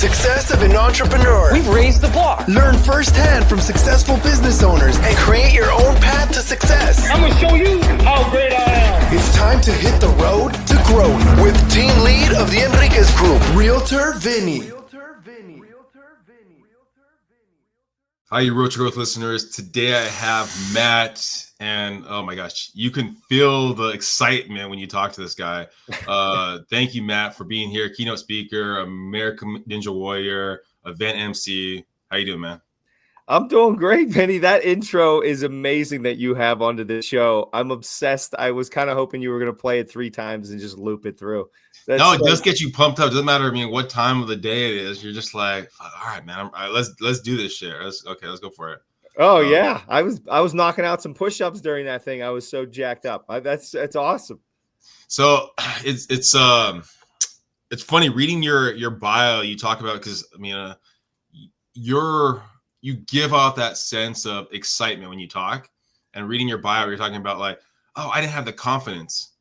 Success of an entrepreneur. We've raised the bar. Learn firsthand from successful business owners and create your own path to success. I'm going to show you how great I am. It's time to hit the road to growth with team lead of the Enriquez Group, Realtor Vinny. Hi, you Road to Growth listeners. Today I have Matt, and oh my gosh, you can feel the excitement when you talk to this guy. Thank you, Matt, for being here. Keynote speaker, American Ninja Warrior, event MC. How you doing, man? I'm doing great, Vinny. That intro is amazing that you have onto this show. I'm obsessed. I was kind of hoping you were going to play it 3 times and just loop it through. No, it does get you pumped up. It doesn't matter, I mean, what time of the day it is. You're just like, all right, man. All right, let's do this shit. Let's go for it. Oh yeah, I was knocking out some push-ups during that thing. I was so jacked up. That's awesome. So it's funny reading your bio. You talk about, because I mean, you give off that sense of excitement when you talk, and reading your bio, you're talking about like, oh, I didn't have the confidence.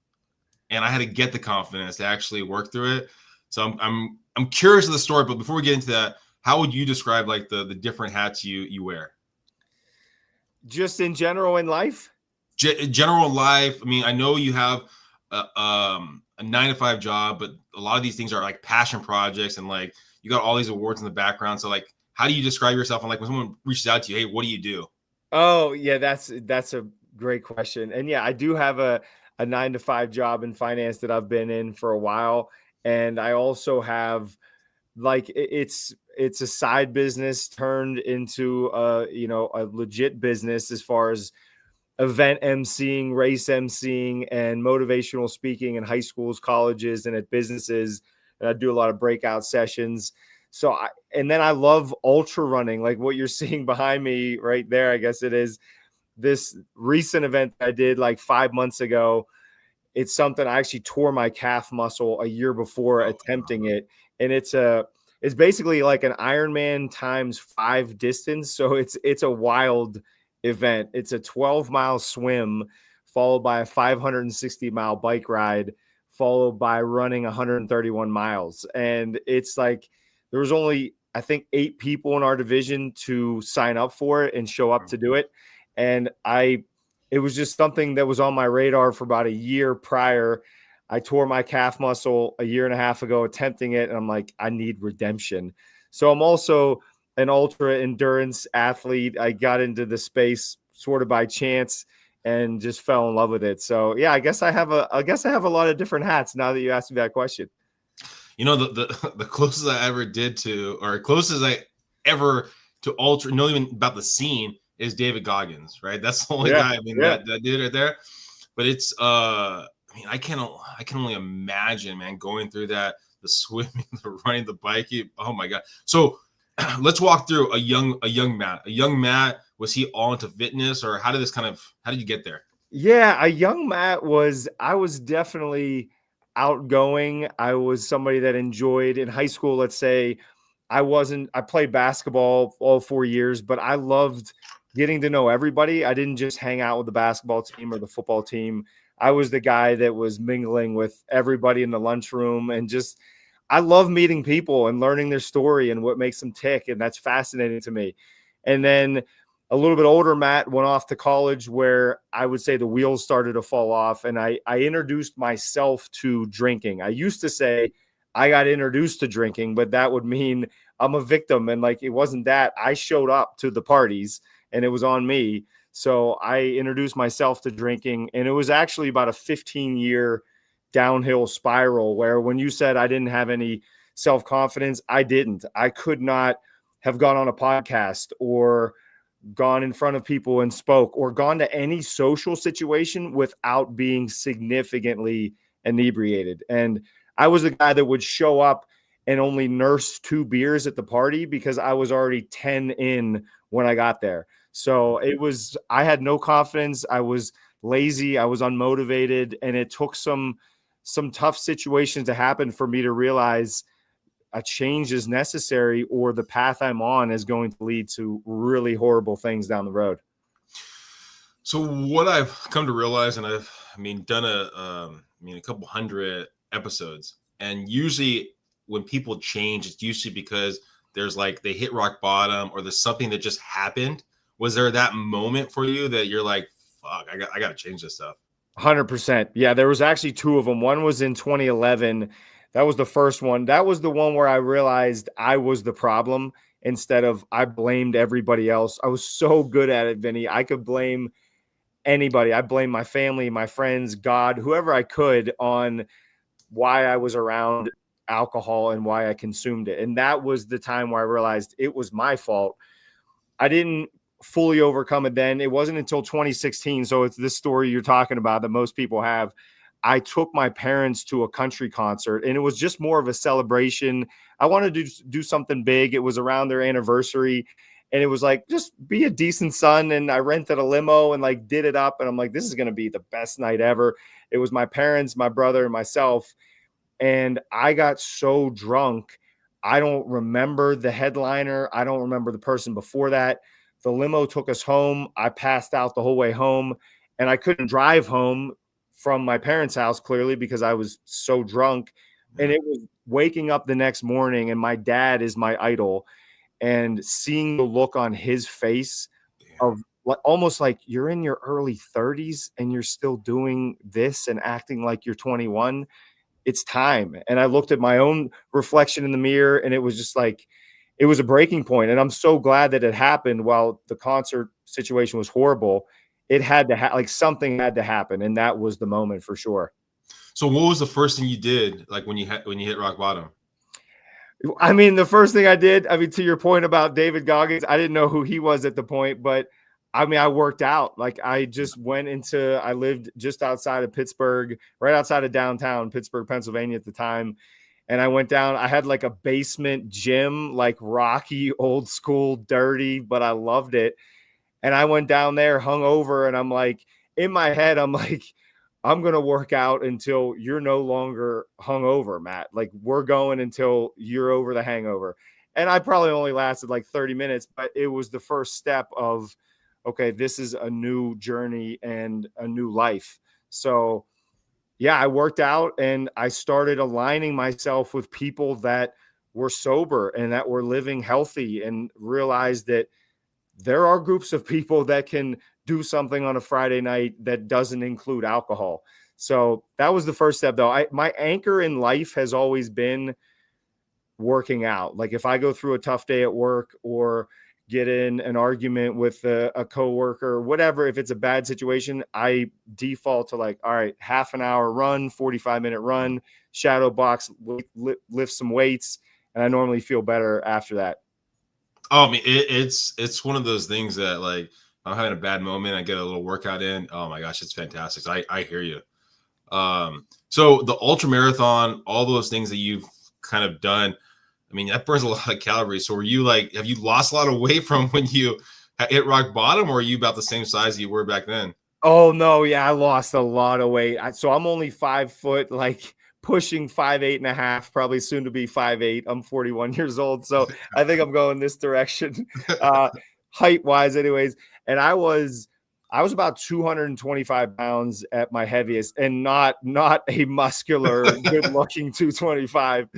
And I had to get the confidence to actually work through it. So I'm curious of the story, but before we get into that, how would you describe like the different hats you wear? Just in general in life? General life. I mean, I know you have a 9-to-5 job, but a lot of these things are like passion projects, and like you got all these awards in the background. So like, how do you describe yourself? And like when someone reaches out to you, hey, what do you do? Oh yeah, that's a great question. And yeah, I do have a 9-to-5 job in finance that I've been in for a while. And I also have like, it's a side business turned into a legit business as far as event emceeing, race emceeing, and motivational speaking in high schools, colleges, and at businesses. And I do a lot of breakout sessions. So and then I love ultra running, like what you're seeing behind me right there. I guess it is this recent event I did like 5 months ago. It's something I actually tore my calf muscle a year before attempting it. And it's basically like an Ironman times 5 distance. So it's a wild event. It's a 12-mile swim followed by a 560-mile bike ride, followed by running 131 miles. And it's like, there was only, I think, 8 people in our division to sign up for it and show up to do it. And it was just something that was on my radar for about a year prior. I tore my calf muscle a year and a half ago attempting it. And I'm like, I need redemption. So I'm also an ultra endurance athlete. I got into the space sort of by chance and just fell in love with it. So yeah, I guess I have a lot of different hats now that you asked me that question. You know, the closest I ever did to, or closest I ever to ultra, know even about the scene, is David Goggins, right? That's the only guy, I mean, that did it there. But it's I mean, I can only imagine, man, going through that, the swimming, the running, the biking. Oh my God. So let's walk through a young Matt. A young Matt, was he all into fitness, or how did you get there? Yeah, a young Matt I was definitely outgoing. I was somebody that enjoyed in high school. Let's say I played basketball all 4 years, but I loved getting to know everybody. I didn't just hang out with the basketball team or the football team. I was the guy that was mingling with everybody in the lunchroom, and just, I love meeting people and learning their story and what makes them tick. And that's fascinating to me. And then a little bit older, Matt went off to college, where I would say the wheels started to fall off. And I introduced myself to drinking. I used to say I got introduced to drinking, but that would mean I'm a victim. And like, it wasn't that. I showed up to the parties and it was on me. So I introduced myself to drinking, and it was actually about a 15-year downhill spiral, where when you said I didn't have any self-confidence, I didn't. I could not have gone on a podcast or gone in front of people and spoke or gone to any social situation without being significantly inebriated. And I was the guy that would show up and only nurse 2 beers at the party because I was already 10 in when I got there. So I had no confidence. I was lazy. I was unmotivated. And it took some tough situations to happen for me to realize a change is necessary, or the path I'm on is going to lead to really horrible things down the road. So what I've come to realize, and done a couple hundred episodes, and usually when people change, it's usually because there's like they hit rock bottom or there's something that just happened. Was there that moment for you that you're like, fuck, I got to change this stuff? 100%. Yeah, there was actually two of them. One was in 2011. That was the first one. That was the one where I realized I was the problem instead of I blamed everybody else. I was so good at it, Vinny. I could blame anybody. I blame my family, my friends, God, whoever I could on why I was around alcohol and why I consumed it. And that was the time where I realized it was my fault. I didn't fully overcome it then. It wasn't until 2016. So it's this story you're talking about that most people have. I took my parents to a country concert and it was just more of a celebration. I wanted to do something big. It was around their anniversary and it was like, just be a decent son. And I rented a limo and like did it up. And I'm like, this is going to be the best night ever. It was my parents, my brother, and myself. And I got so drunk. I don't remember the headliner. I don't remember the person before that. The limo took us home. I passed out the whole way home and I couldn't drive home from my parents' house clearly because I was so drunk. And it was waking up the next morning and my dad is my idol and seeing the look on his face of almost like you're in your early 30s and you're still doing this and acting like you're 21. It's time. And I looked at my own reflection in the mirror and it was just like, it was a breaking point. And I'm so glad that it happened while the concert situation was horrible. It had to like something had to happen. And that was the moment for sure. So what was the first thing you did? Like when you hit rock bottom? I mean, the first thing I did, I mean, to your point about David Goggins, I didn't know who he was at the point, but I mean, I worked out. Like I just I lived just outside of Pittsburgh, right outside of downtown Pittsburgh, Pennsylvania at the time. And I went down, I had like a basement gym, like rocky, old school, dirty, but I loved it. And I went down there hungover and I'm like, in my head, I'm like, I'm going to work out until you're no longer hungover, Matt. Like we're going until you're over the hangover. And I probably only lasted like 30 minutes, but it was the first step of, okay, this is a new journey and a new life. So yeah, I worked out and I started aligning myself with people that were sober and that were living healthy and realized that there are groups of people that can do something on a Friday night that doesn't include alcohol. So that was the first step though. My anchor in life has always been working out. Like if I go through a tough day at work or get in an argument with a coworker or whatever, if it's a bad situation, I default to like, all right, half an hour run, 45-minute run, shadow box, lift some weights. And I normally feel better after that. Oh, I mean, it's one of those things that like I'm having a bad moment, I get a little workout in. Oh my gosh, it's fantastic. So I hear you. So the ultra marathon, all those things that you've kind of done, I mean, that burns a lot of calories. So were you like, have you lost a lot of weight from when you hit rock bottom, or are you about the same size you were back then? Oh no, yeah, I lost a lot of weight. So I'm only 5 foot, like pushing 5'8.5", probably soon to be 5'8". I'm 41 years old, so I think I'm going this direction, height wise, anyways. And I was about 225 pounds at my heaviest, and not a muscular, good looking 225.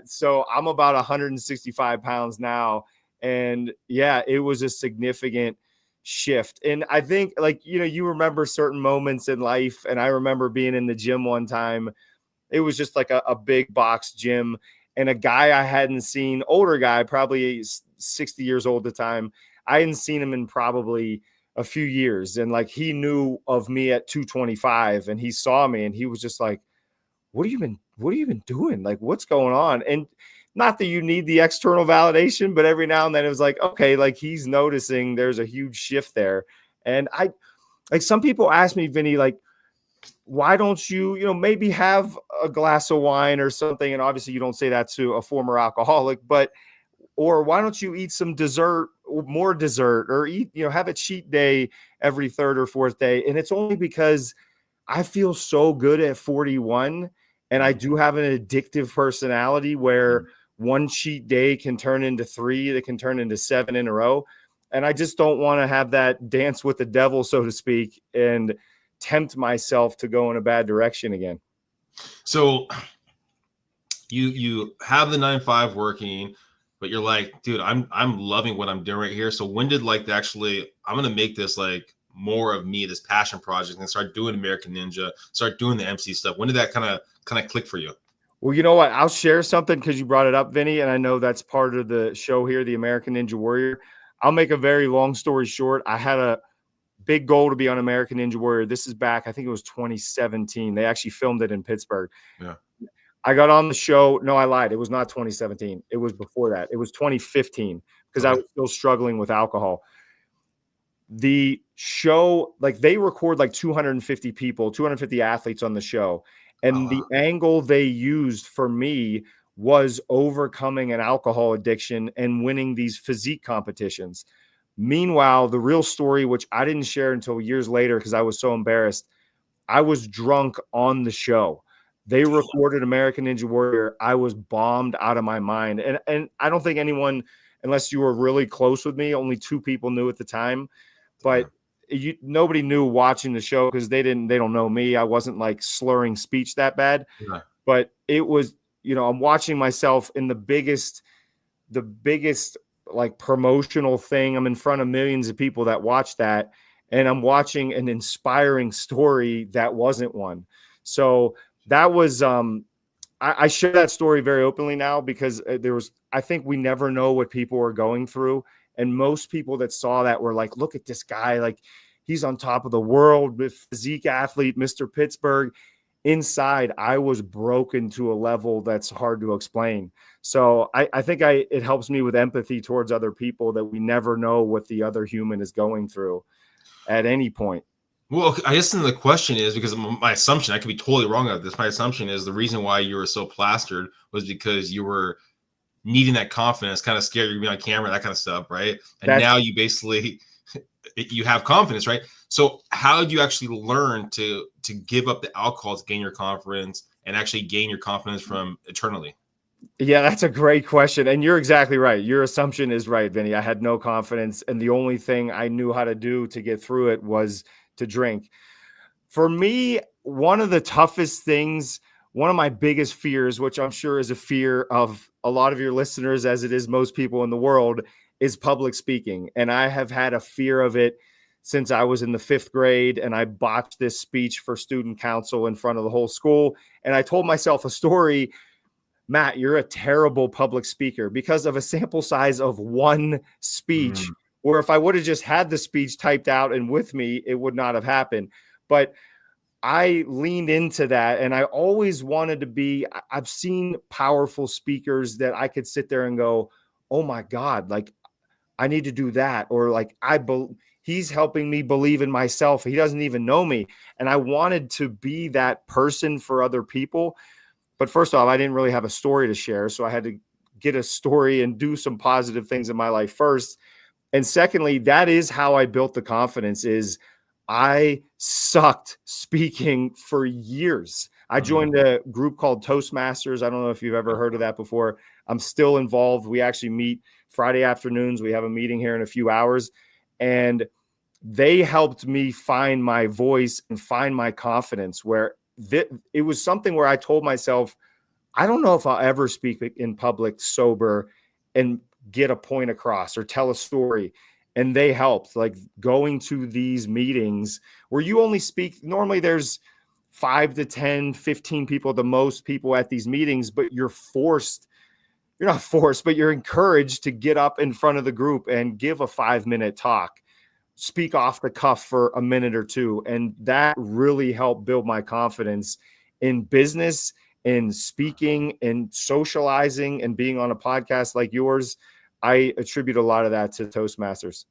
So I'm about 165 pounds now. And yeah, it was a significant shift. And I think like, you remember certain moments in life. And I remember being in the gym one time. It was just like a big box gym and a guy I hadn't seen, older guy, probably 60 years old at the time. I hadn't seen him in probably a few years. And like, he knew of me at 225 and he saw me and he was just like, what have you been doing? Like, what's going on? And not that you need the external validation, but every now and then it was like, okay, like he's noticing there's a huge shift there. And like some people ask me, Vinny, like, why don't you, maybe have a glass of wine or something? And obviously you don't say that to a former alcoholic, or why don't you eat some dessert, more dessert, or eat, have a cheat day every third or fourth day. And it's only because I feel so good at 41. And I do have an addictive personality where one cheat day can turn into 3, that can turn into 7 in a row. And I just don't want to have that dance with the devil, so to speak, and tempt myself to go in a bad direction again. So you have the 9 to 5 working, but you're like, dude, I'm loving what I'm doing right here. So when did like actually I'm gonna make this like more of me, this passion project, and start doing American Ninja, start doing the Emcee stuff? When did that kind of click for you? Well, you know what? I'll share something because you brought it up, Vinny, and I know that's part of the show here, the American Ninja Warrior. I'll make a very long story short. I had a big goal to be on American Ninja Warrior. This is back, I think it was 2017. They actually filmed it in Pittsburgh. Yeah. I got on the show. No, I lied. It was not 2017. It was before that. It was 2015 because I was still struggling with alcohol. The show, like they record like 250 people, 250 athletes on the show. And the angle they used for me was overcoming an alcohol addiction and winning these physique competitions. Meanwhile, the real story, which I didn't share until years later because I was so embarrassed, I was drunk on the show. They recorded American Ninja Warrior. I was bombed out of my mind. And I don't think anyone, unless you were really close with me, only 2 people knew at the time. But nobody knew watching the show because they don't know me. I wasn't like slurring speech that bad. Yeah. But it was, I'm watching myself in the biggest like promotional thing. I'm in front of millions of people that watch that. And I'm watching an inspiring story that wasn't one. So that was, I share that story very openly now because I think we never know what people are going through. And most people that saw that were like, look at this guy. Like he's on top of the world with physique athlete, Mr. Pittsburgh. Inside, I was broken to a level that's hard to explain. So I think it helps me with empathy towards other people that we never know what the other human is going through at any point. Well, I guess then the question is, because my assumption, I could be totally wrong about this. My assumption is the reason why you were so plastered was because you were needing that confidence, kind of scared you're gonna be on camera, that kind of stuff, right? And now you basically you have confidence, right? So how did you actually learn to give up the alcohol to gain your confidence and actually gain your confidence from eternally? Yeah, that's a great question. And you're exactly right. Your assumption is right, Vinny. I had no confidence. And the only thing I knew how to do to get through it was to drink. For me, one of the toughest things, one of my biggest fears, which I'm sure is a fear of a lot of your listeners, as it is most people in the world, is public speaking. And I have had a fear of it since I was in the 5th grade, and I botched this speech for student council in front of the whole school. And I told myself a story, Matt, you're a terrible public speaker, because of a sample size of one speech, where if I would have just had the speech typed out and with me, it would not have happened. But I leaned into that, and I always wanted to be, I've seen powerful speakers that I could sit there and go, oh my God, like I need to do that. Or like, he's helping me believe in myself. He doesn't even know me. And I wanted to be that person for other people. But first off, I didn't really have a story to share. So I had to get a story and do some positive things in my life first. And secondly, that is how I built the confidence. Is I sucked speaking for years. I joined a group called Toastmasters. I don't know if you've ever heard of that before. I'm still involved. We actually meet Friday afternoons. We have a meeting here in a few hours. And they helped me find my voice and find my confidence, where it was something where I told myself, I don't know if I'll ever speak in public sober and get a point across or tell a story. And they helped, like going to these meetings where you only speak. Normally there's 5 to 10, 15 people, the most people at these meetings, but you're not forced, but you're encouraged to get up in front of the group and give a 5-minute talk, speak off the cuff for a minute or two. And that really helped build my confidence in business, in speaking, and socializing, and being on a podcast like yours. I attribute a lot of that to Toastmasters.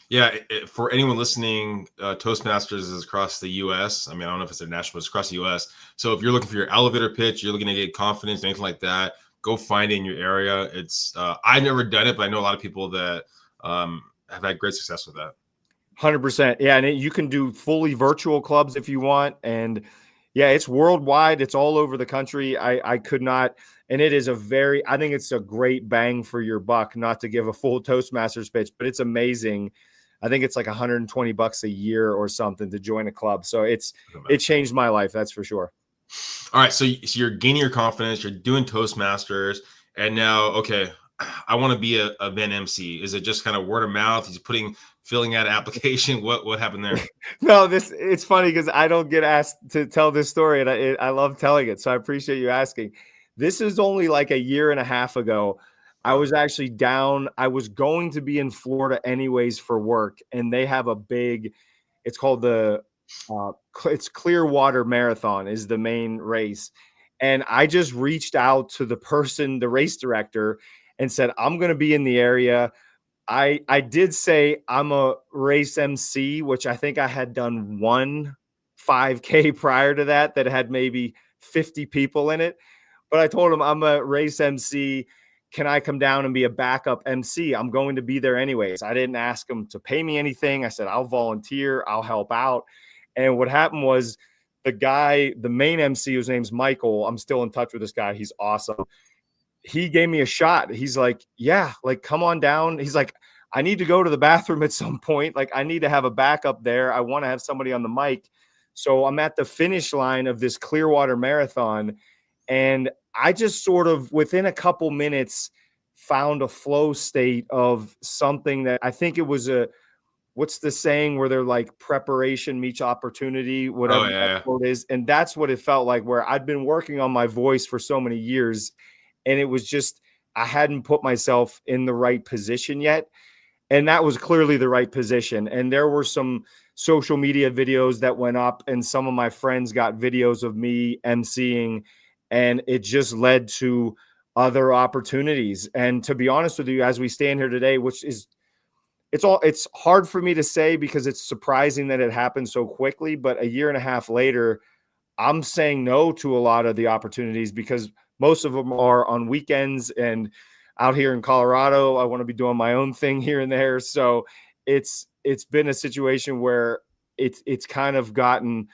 Yeah, for anyone listening, Toastmasters is across the U.S. I mean, I don't know if it's international, but it's across the U.S. So if you're looking for your elevator pitch, you're looking to get confidence, anything like that, go find it in your area. It's I've never done it, but I know a lot of people that have had great success with that. 100%. Yeah, and you can do fully virtual clubs if you want. And yeah, it's worldwide. It's all over the country. I could not. And it is I think it's a great bang for your buck, not to give a full Toastmasters pitch, but it's amazing. I think it's like $120 a year or something to join a club. So it changed my life. That's for sure. All right, so you're gaining your confidence. You're doing Toastmasters, and now, okay, I want to be a event MC. Is it just kind of word of mouth? He's filling out an application. What happened there? No, it's funny because I don't get asked to tell this story, and I love telling it. So I appreciate you asking. This is only like a year and a half ago. I was actually down. I was going to be in Florida anyways for work, and they have a big. It's called it's Clearwater Marathon is the main race, and I just reached out to the race director, and said I'm going to be in the area. I did say I'm a race MC, which I think I had done one 5K prior to that had maybe 50 people in it. But I told him I'm a race MC. Can I come down and be a backup MC? I'm going to be there anyways. I didn't ask him to pay me anything. I said, I'll volunteer. I'll help out. And what happened was the main MC, whose name's Michael, I'm still in touch with this guy. He's awesome. He gave me a shot. He's like, yeah, like, come on down. He's like, I need to go to the bathroom at some point. Like, I need to have a backup there. I want to have somebody on the mic. So I'm at the finish line of this Clearwater Marathon. And I just sort of, within a couple minutes, found a flow state of something that I think it was what's the saying where they're like preparation meets opportunity, whatever that quote is. And that's what it felt like, where I'd been working on my voice for so many years. And it was just, I hadn't put myself in the right position yet. And that was clearly the right position. And there were some social media videos that went up, and some of my friends got videos of me emceeing, and it just led to other opportunities. And to be honest with you, as we stand here today, which is, it's hard for me to say because it's surprising that it happened so quickly, but a year and a half later, I'm saying no to a lot of the opportunities because most of them are on weekends, and out here in Colorado, I want to be doing my own thing here and there. So it's been a situation where it's kind of gotten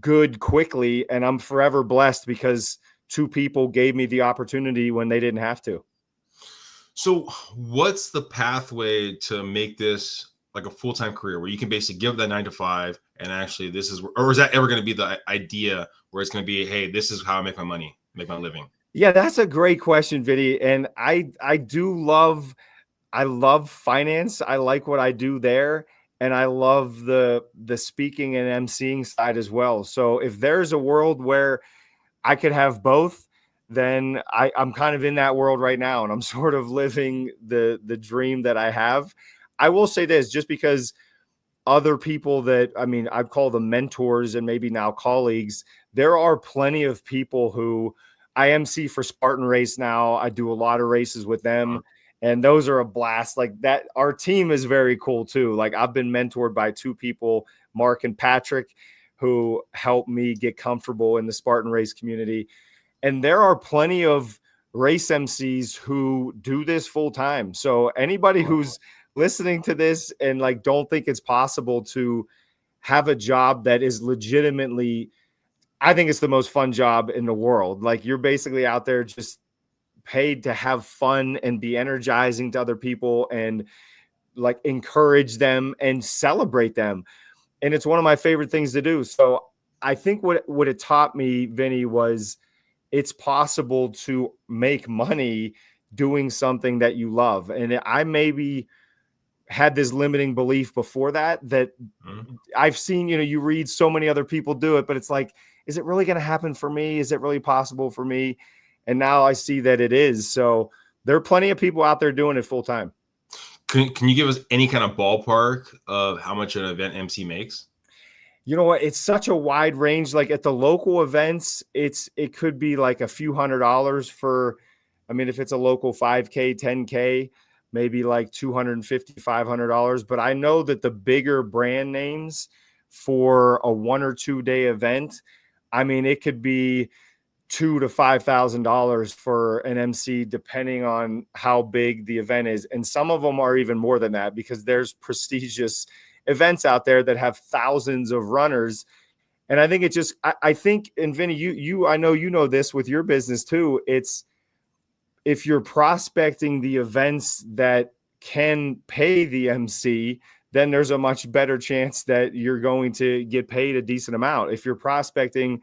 good quickly, and I'm forever blessed because two people gave me the opportunity when they didn't have to. So what's the pathway to make this like a full-time career where you can basically give that 9 to 5 and actually this is, or is that ever going to be the idea where it's going to be, hey, this is how I make my money, make my living? Yeah, that's a great question, Vinny. And I love finance. I like what I do there. And I love the speaking and emceeing side as well. So if there's a world where I could have both, then I'm kind of in that world right now. And I'm sort of living the dream that I have. I will say this, just because other people that, I mean, I'd call them mentors and maybe now colleagues, there are plenty of people who I MC for Spartan Race now. I do a lot of races with them, and those are a blast. Like that, our team is very cool too. Like I've been mentored by two people, Mark and Patrick, who helped me get comfortable in the Spartan Race community. And there are plenty of race MCs who do this full time. So anybody who's listening to this and like don't think it's possible to have a job that is legitimately, I think it's the most fun job in the world. Like you're basically out there just paid to have fun and be energizing to other people and like encourage them and celebrate them. And it's one of my favorite things to do. So I think what it taught me, Vinny, was it's possible to make money doing something that you love. And I maybe had this limiting belief before that I've seen, you read so many other people do it, but it's like, is it really going to happen for me? Is it really possible for me? And now I see that it is. So there are plenty of people out there doing it full time. Can you give us any kind of ballpark of how much an event MC makes? You know what? It's such a wide range. Like at the local events, it could be like a few $100s for, I mean, if it's a local 5K, 10K, maybe like $250, $500. But I know that the bigger brand names for a 1 or 2 day event, I mean, it could be $2,000 to $5,000 for an MC, depending on how big the event is. And some of them are even more than that because there's prestigious events out there that have thousands of runners. And I think it just, I think, and Vinny, I know you know this with your business too. It's if you're prospecting the events that can pay the MC, then there's a much better chance that you're going to get paid a decent amount. If you're prospecting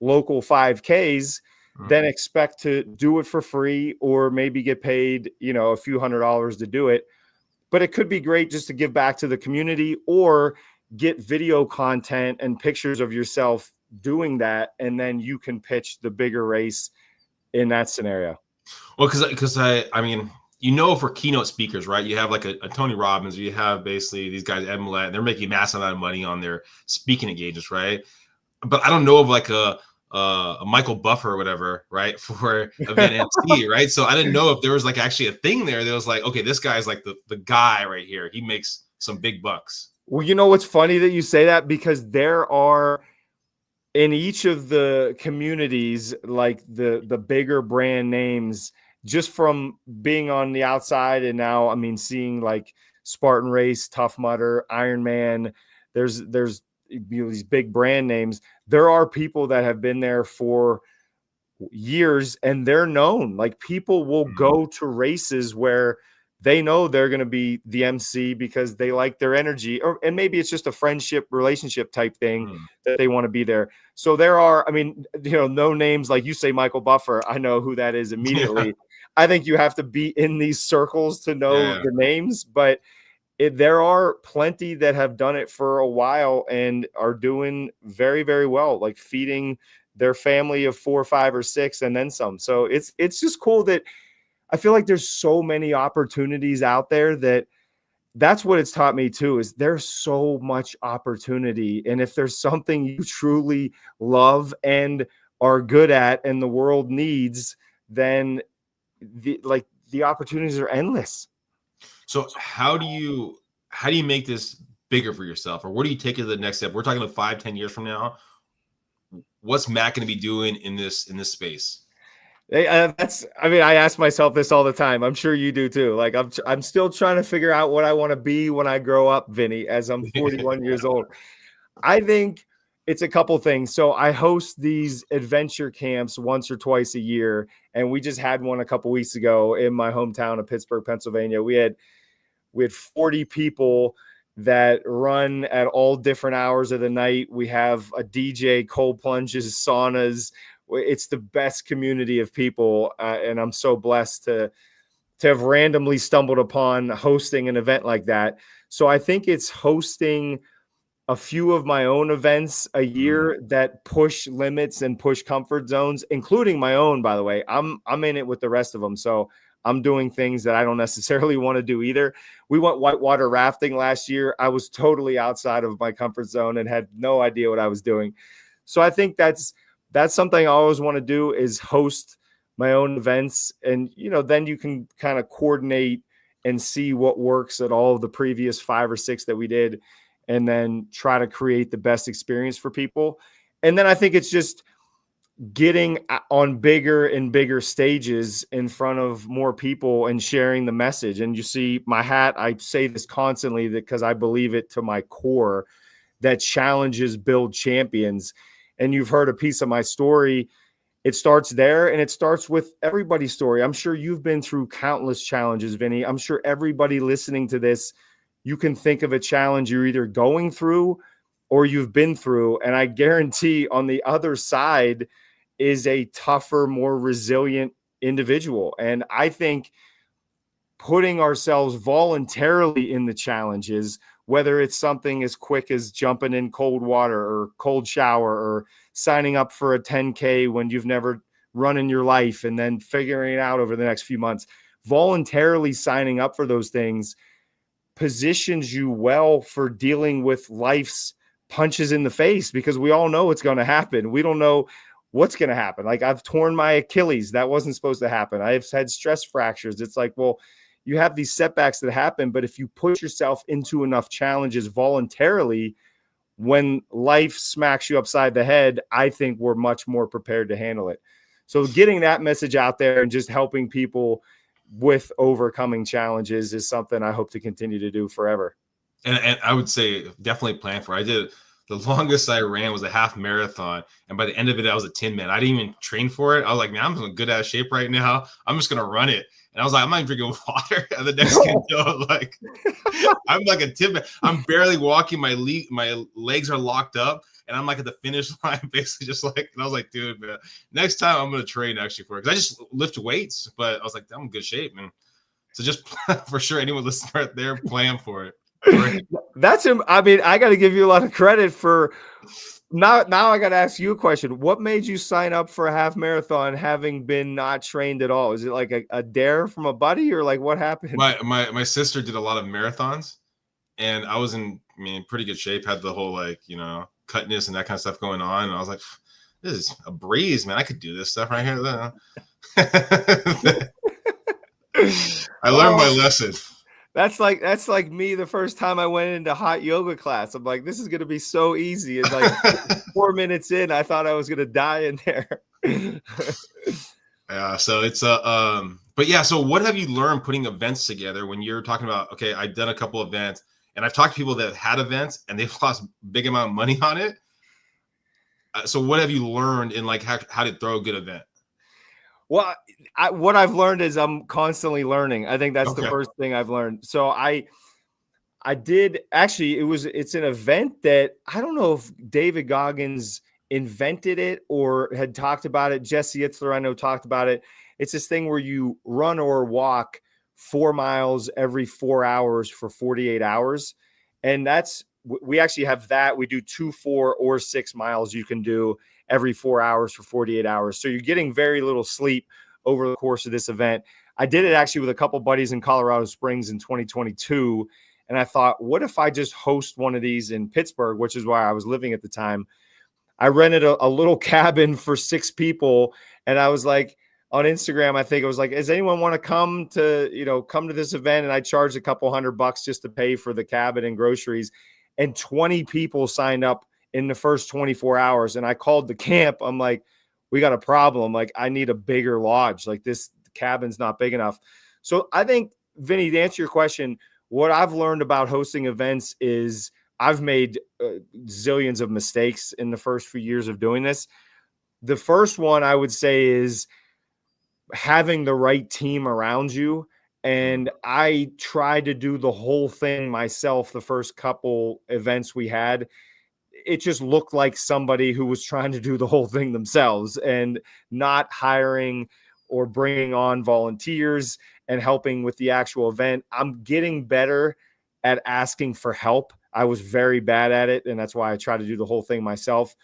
local 5Ks, then expect to do it for free or maybe get paid, a few $100s to do it. But it could be great just to give back to the community or get video content and pictures of yourself doing that. And then you can pitch the bigger race in that scenario. Well, because I mean, for keynote speakers, right? You have like a Tony Robbins, you have basically these guys, Emcee, and they're making massive amount of money on their speaking engagements, right? But I don't know of like a Michael Buffer or whatever, right? For event MC, right? So I didn't know if there was like actually a thing there that was like, okay, this guy's like the guy right here. He makes some big bucks. Well, what's funny that you say that, because there are in each of the communities, like the bigger brand names, just from being on the outside. And now, I mean, seeing like Spartan Race, Tough Mudder, Ironman, there's these big brand names. There are people that have been there for years and they're known. Like, people will go to races where they know they're going to be the MC because they like their energy, and maybe it's just a friendship relationship type thing that they want to be there. So there are, I mean, no names like you say, Michael Buffer. I know who that is immediately. I think you have to be in these circles to know the names, but there are plenty that have done it for a while and are doing very, very well, like feeding their family of 4, 5, or 6 and then some. So it's just cool that I feel like there's so many opportunities out there. That's what it's taught me too, is there's so much opportunity. And if there's something you truly love and are good at and the world needs, then the opportunities are endless. So how do you make this bigger for yourself, or what do you take to the next step? We're talking about 5, 10 years from now. What's Matt going to be doing in this space? I ask myself this all the time. I'm sure you do too. Like, I'm still trying to figure out what I want to be when I grow up, Vinny, as I'm 41 years old. I think it's a couple things. So I host these adventure camps once or twice a year, and we just had one a couple weeks ago in my hometown of Pittsburgh, Pennsylvania. We had 40 people that run at all different hours of the night. We have a DJ, cold plunges, saunas. It's the best community of people, and I'm so blessed to have randomly stumbled upon hosting an event like that. So I think it's hosting a few of my own events a year that push limits and push comfort zones, including my own, by the way. I'm in it with the rest of them. So I'm doing things that I don't necessarily want to do either. We went whitewater rafting last year. I was totally outside of my comfort zone and had no idea what I was doing. So I think that's something I always want to do, is host my own events. And, then you can kind of coordinate and see what works at all of the previous 5 or 6 that we did, and then try to create the best experience for people. And then I think it's just getting on bigger and bigger stages in front of more people and sharing the message. And you see my hat, I say this constantly because I believe it to my core, that challenges build champions. And you've heard a piece of my story. It starts there, and it starts with everybody's story. I'm sure you've been through countless challenges, Vinny. I'm sure everybody listening to this, you can think of a challenge you're either going through or you've been through. And I guarantee on the other side is a tougher, more resilient individual. And I think putting ourselves voluntarily in the challenges, whether it's something as quick as jumping in cold water or cold shower, or signing up for a 10K when you've never run in your life, and then figuring it out over the next few months, voluntarily signing up for those things positions you well for dealing with life's punches in the face, because we all know it's going to happen. We don't know what's going to happen. Like, I've torn my Achilles. That wasn't supposed to happen. I've had stress fractures. It's like, well, you have these setbacks that happen, but if you put yourself into enough challenges voluntarily, when life smacks you upside the head, I think we're much more prepared to handle it. So getting that message out there and just helping people with overcoming challenges is something I hope to continue to do forever. And I would say definitely plan for it. I did The longest I ran was a half marathon, and by the end of it, I was a 10-man. I didn't even train for it. I was like, man, I'm in good ass shape right now. I'm just gonna run it. And I was like, I'm not even drinking water. And the next thing you know, like, I'm like a 10-man. I'm barely walking. My legs are locked up, and I'm like at the finish line, basically just like. And I was like, dude, man, next time I'm gonna train actually for it, because I just lift weights. But I was like, I'm in good shape, man. So just for sure, anyone listening right there, plan for it. Right. That's him. I mean, I got to give you a lot of credit for now. I got to ask you a question. What made you sign up for a half marathon having been not trained at all? Is it like a dare from a buddy, or like what happened? My sister did a lot of marathons, and I was in pretty good shape, had the whole like, cutness and that kind of stuff going on. And I was like, this is a breeze, man. I could do this stuff right here. I learned my lesson. That's like me the first time I went into hot yoga class. I'm like, this is going to be so easy. And like 4 minutes in, I thought I was going to die in there. Yeah. So it's but yeah. So what have you learned putting events together when you're talking about, okay, I've done a couple events, and I've talked to people that have had events and they've lost a big amount of money on it. So what have you learned in like how to throw a good event? Well, what I've learned is I'm constantly learning. I think that's the first thing I've learned. So I did actually, it's an event that I don't know if David Goggins invented it or had talked about it. Jesse Itzler, I know, talked about it. It's this thing where you run or walk 4 miles every 4 hours for 48 hours. And we actually have that. We do 2, 4, or 6 miles you can do every 4 hours for 48 hours. So you're getting very little sleep over the course of this event. I did it actually with a couple buddies in Colorado Springs in 2022. And I thought, what if I just host one of these in Pittsburgh, which is where I was living at the time. I rented a little cabin for 6 people. And I was like, on Instagram, I think it was like, does anyone want to come to this event? And I charged a couple $100 just to pay for the cabin and groceries. And 20 people signed up in the first 24 hours. And I called the camp. I'm like, we got a problem. Like, I need a bigger lodge. Like, this cabin's not big enough. So I think, Vinny, to answer your question, what I've learned about hosting events is I've made zillions of mistakes in the first few years of doing this. The first one I would say is having the right team around you. And I tried to do the whole thing myself. The first couple events we had, it just looked like somebody who was trying to do the whole thing themselves and not hiring or bringing on volunteers and helping with the actual event. I'm getting better at asking for help. I was very bad at it, and that's why I try to do the whole thing myself.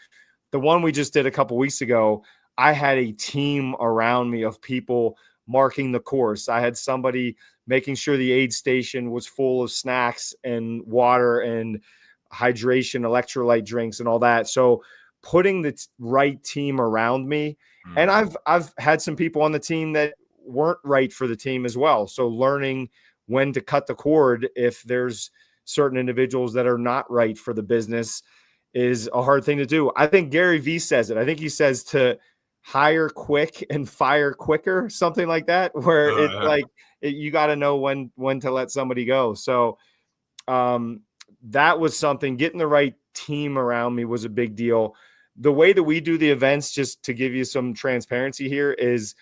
The one we just did a couple weeks ago, I had a team around me of people marking the course. I had somebody making sure the aid station was full of snacks and water and hydration, electrolyte drinks and all that. So putting the right team around me. And I've had some people on the team that weren't right for the team as well. So learning when to cut the cord if there's certain individuals that are not right for the business is a hard thing to do. I think Gary Vee says it. I think he says to hire quick and fire quicker, something like that, where it's like you got to know when to let somebody go. So that was something. Getting the right team around me was a big deal. The way that we do the events, just to give you some transparency here, is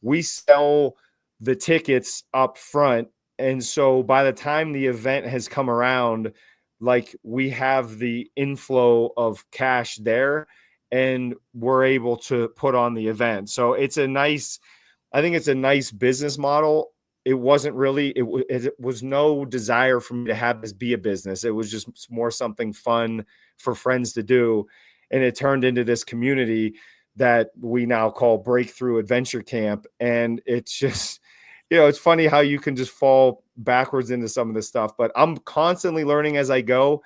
we sell the tickets up front. And so by the time the event has come around, like, we have the inflow of cash there and we're able to put on the event. So I think it's a nice business model. It wasn't really, it was no desire for me to have this be a business. It was just more something fun for friends to do. And it turned into this community that we now call Breakthrough Adventure Camp. And it's just, it's funny how you can just fall backwards into some of this stuff, but I'm constantly learning as I go.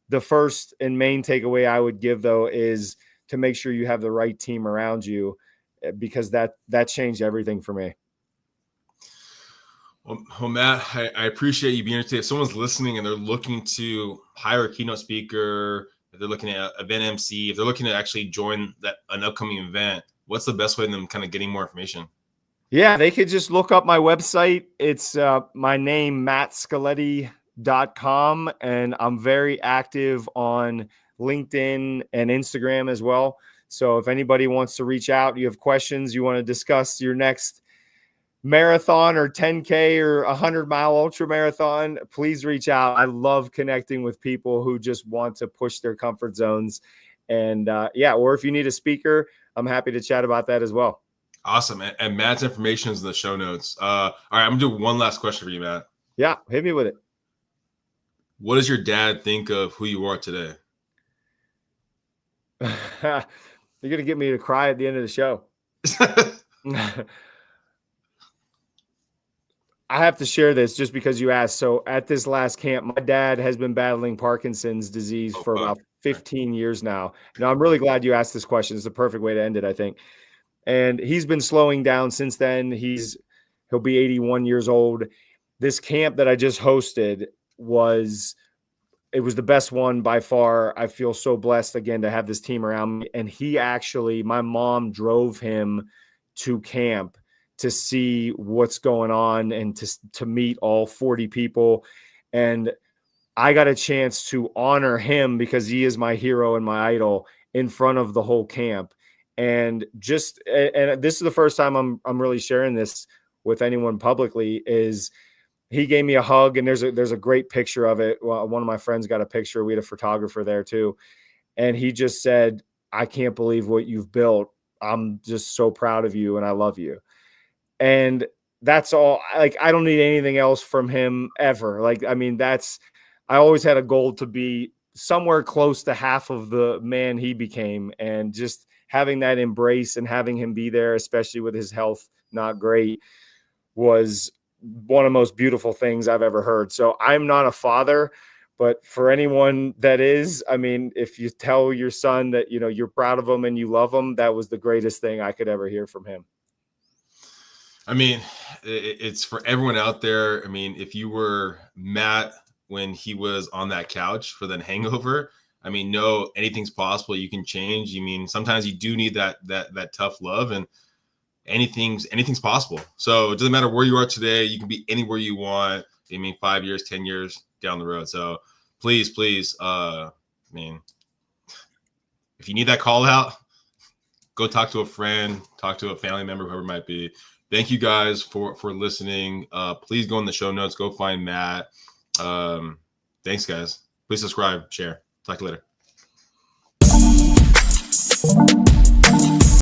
The first and main takeaway I would give, though, is to make sure you have the right team around you, because that changed everything for me. Well, Matt, I appreciate you being here today. If someone's listening and they're looking to hire a keynote speaker, if they're looking at event MC, if they're looking to actually join an upcoming event, what's the best way of them kind of getting more information? Yeah, they could just look up my website. It's my name, mattscoletti.com. And I'm very active on LinkedIn, and Instagram as well. So if anybody wants to reach out, you have questions, you want to discuss your next marathon or 10K or 100-mile ultra marathon, please reach out. I love connecting with people who just want to push their comfort zones. And or if you need a speaker, I'm happy to chat about that as well. Awesome. And Matt's information is in the show notes. All right, I'm gonna do one last question for you, Matt. Yeah, hit me with it. What does your dad think of who you are today? You're gonna get me to cry at the end of the show. I have to share this just because you asked. So at this last camp, my dad has been battling Parkinson's disease for about 15 years now. Now, I'm really glad you asked this question. It's the perfect way to end it, I think. And he's been slowing down since then. He'll be 81 years old. This camp that I just hosted was the best one by far. I feel so blessed again to have this team around me. And my mom drove him to camp to see what's going on and to meet all 40 people. And I got a chance to honor him because he is my hero and my idol in front of the whole camp. And this is the first time I'm really sharing this with anyone publicly, is he gave me a hug, and there's a great picture of it. Well, one of my friends got a picture. We had a photographer there too. And he just said, "I can't believe what you've built. I'm just so proud of you and I love you." And that's all. Like, I don't need anything else from him ever. Like, I mean, I always had a goal to be somewhere close to half of the man he became, and just having that embrace and having him be there, especially with his health not great, was one of the most beautiful things I've ever heard. So I'm not a father, but for anyone that is, I mean, if you tell your son that, you're proud of him and you love him, that was the greatest thing I could ever hear from him. I mean, it's for everyone out there. I mean, if you were Matt when he was on that couch for that hangover, I mean, no, anything's possible. You can change. I mean, sometimes you do need that tough love, and anything's possible. So it doesn't matter where you are today. You can be anywhere you want. I mean, 5 years, 10 years down the road. So please, I mean, if you need that call out, go talk to a friend, talk to a family member, whoever it might be. Thank you guys for listening. Please go in the show notes. Go find Matt. Thanks, guys. Please subscribe, share. Talk to you later.